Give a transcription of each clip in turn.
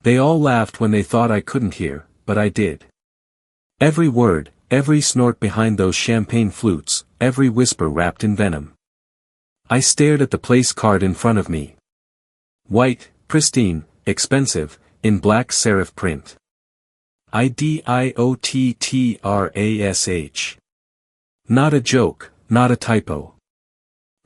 They all laughed when they thought I couldn't hear, but I did. Every word, every snort behind those champagne flutes, every whisper wrapped in venom. I stared at the place card in front of me. White, pristine, expensive, in black serif print. IDIOTTRASH. Not a joke, not a typo.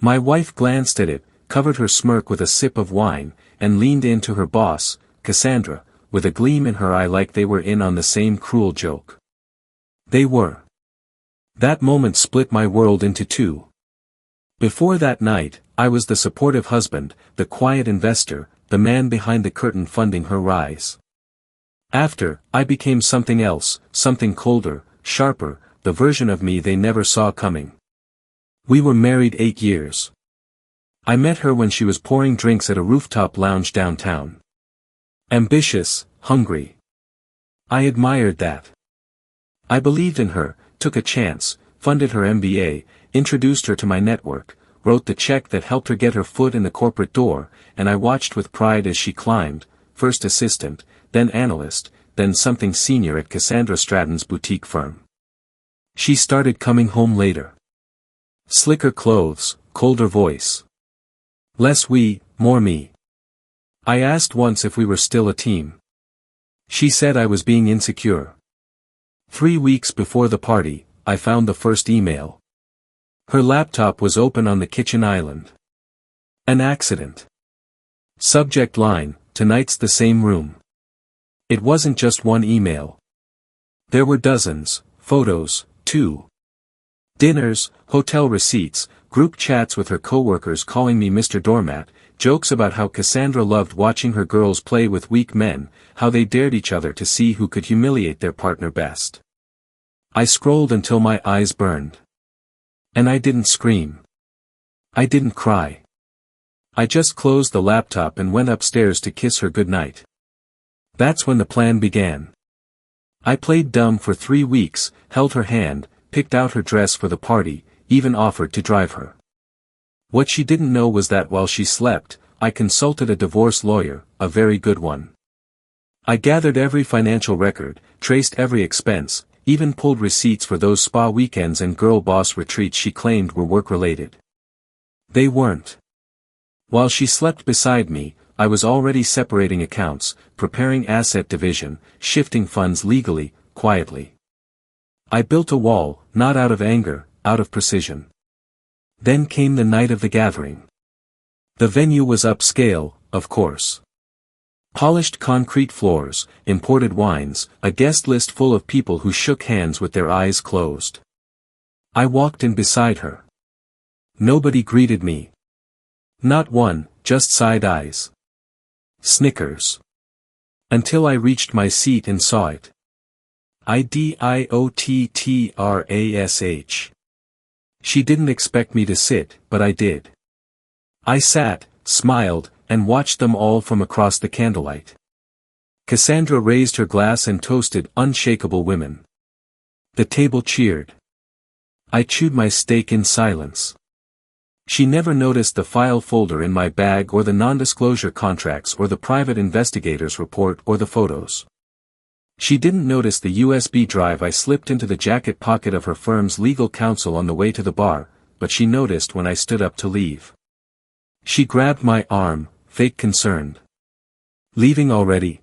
My wife glanced at it, covered her smirk with a sip of wine, and leaned in to her boss, Cassandra, with a gleam in her eye like they were in on the same cruel joke. They were. That moment split my world into two. Before that night, I was the supportive husband, the quiet investor, the man behind the curtain funding her rise. After, I became something else, something colder, sharper, the version of me they never saw coming. We were married 8 years. I met her when she was pouring drinks at a rooftop lounge downtown. Ambitious, hungry. I admired that. I believed in her, took a chance, funded her MBA, introduced her to my network, wrote the check that helped her get her foot in the corporate door, and I watched with pride as she climbed, first assistant, then analyst, then something senior at Cassandra Stratton's boutique firm. She started coming home later. Slicker clothes, colder voice. Less we, more me. I asked once if we were still a team. She said I was being insecure. 3 weeks before the party, I found the first email. Her laptop was open on the kitchen island. An accident. Subject line, tonight's the same room. It wasn't just one email. There were dozens, photos, too. Dinners, hotel receipts, group chats with her coworkers calling me Mr. Doormat, jokes about how Cassandra loved watching her girls play with weak men, how they dared each other to see who could humiliate their partner best. I scrolled until my eyes burned. And I didn't scream. I didn't cry. I just closed the laptop and went upstairs to kiss her goodnight. That's when the plan began. I played dumb for 3 weeks, held her hand, picked out her dress for the party, even offered to drive her. What she didn't know was that while she slept, I consulted a divorce lawyer, a very good one. I gathered every financial record, traced every expense, even pulled receipts for those spa weekends and girl boss retreats she claimed were work-related. They weren't. While she slept beside me, I was already separating accounts, preparing asset division, shifting funds legally, quietly. I built a wall, not out of anger, out of precision. Then came the night of the gathering. The venue was upscale, of course. Polished concrete floors, imported wines, a guest list full of people who shook hands with their eyes closed. I walked in beside her. Nobody greeted me. Not one, just side eyes. Snickers. Until I reached my seat and saw it. IDIOTTRASH. She didn't expect me to sit, but I did. I sat, smiled, and watched them all from across the candlelight. Cassandra raised her glass and toasted unshakable women. The table cheered. I chewed my steak in silence. She never noticed the file folder in my bag or the non-disclosure contracts or the private investigator's report or the photos. She didn't notice the USB drive I slipped into the jacket pocket of her firm's legal counsel on the way to the bar, but she noticed when I stood up to leave. She grabbed my arm, fake concerned. Leaving already?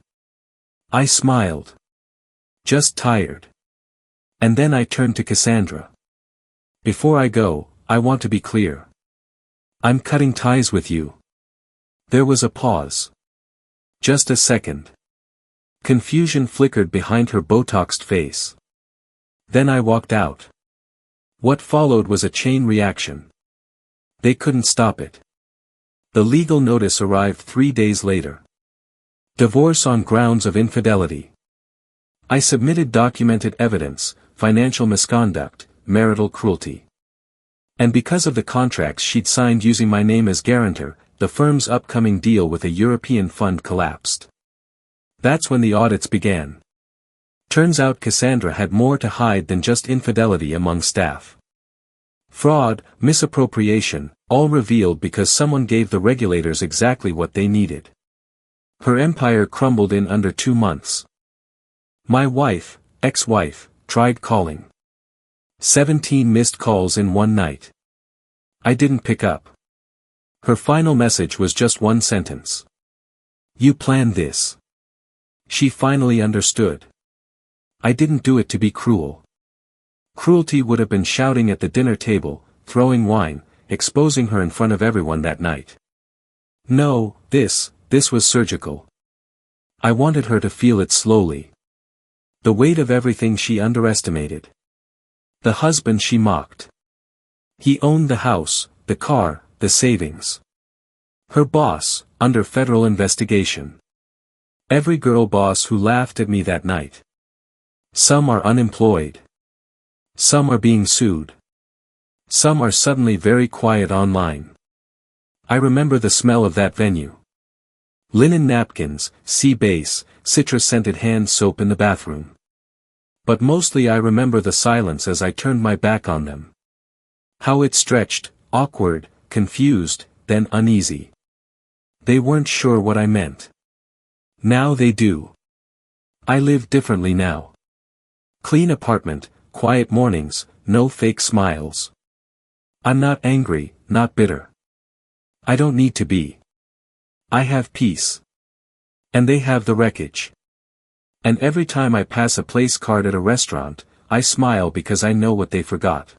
I smiled. Just tired. And then I turned to Cassandra. Before I go, I want to be clear. I'm cutting ties with you. There was a pause. Just a second. Confusion flickered behind her Botoxed face. Then I walked out. What followed was a chain reaction. They couldn't stop it. The legal notice arrived 3 days later. Divorce on grounds of infidelity. I submitted documented evidence, financial misconduct, marital cruelty. And because of the contracts she'd signed using my name as guarantor, the firm's upcoming deal with a European fund collapsed. That's when the audits began. Turns out Cassandra had more to hide than just infidelity among staff. Fraud, misappropriation, all revealed because someone gave the regulators exactly what they needed. Her empire crumbled in under 2 months. My wife, ex-wife, tried calling. 17 missed calls in one night. I didn't pick up. Her final message was just one sentence. You planned this. She finally understood. I didn't do it to be cruel. Cruelty would have been shouting at the dinner table, throwing wine, exposing her in front of everyone that night. No, this was surgical. I wanted her to feel it slowly. The weight of everything she underestimated. The husband she mocked. He owned the house, the car, the savings. Her boss, under federal investigation. Every girl boss who laughed at me that night. Some are unemployed. Some are being sued. Some are suddenly very quiet online. I remember the smell of that venue. Linen napkins, sea base, citrus-scented hand soap in the bathroom. But mostly I remember the silence as I turned my back on them. How it stretched, awkward, confused, then uneasy. They weren't sure what I meant. Now they do. I live differently now. Clean apartment, quiet mornings, no fake smiles. I'm not angry, not bitter. I don't need to be. I have peace. And they have the wreckage. And every time I pass a place card at a restaurant, I smile because I know what they forgot.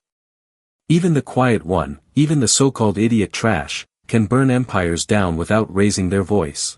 Even the quiet one, even the so-called idiot trash, can burn empires down without raising their voice.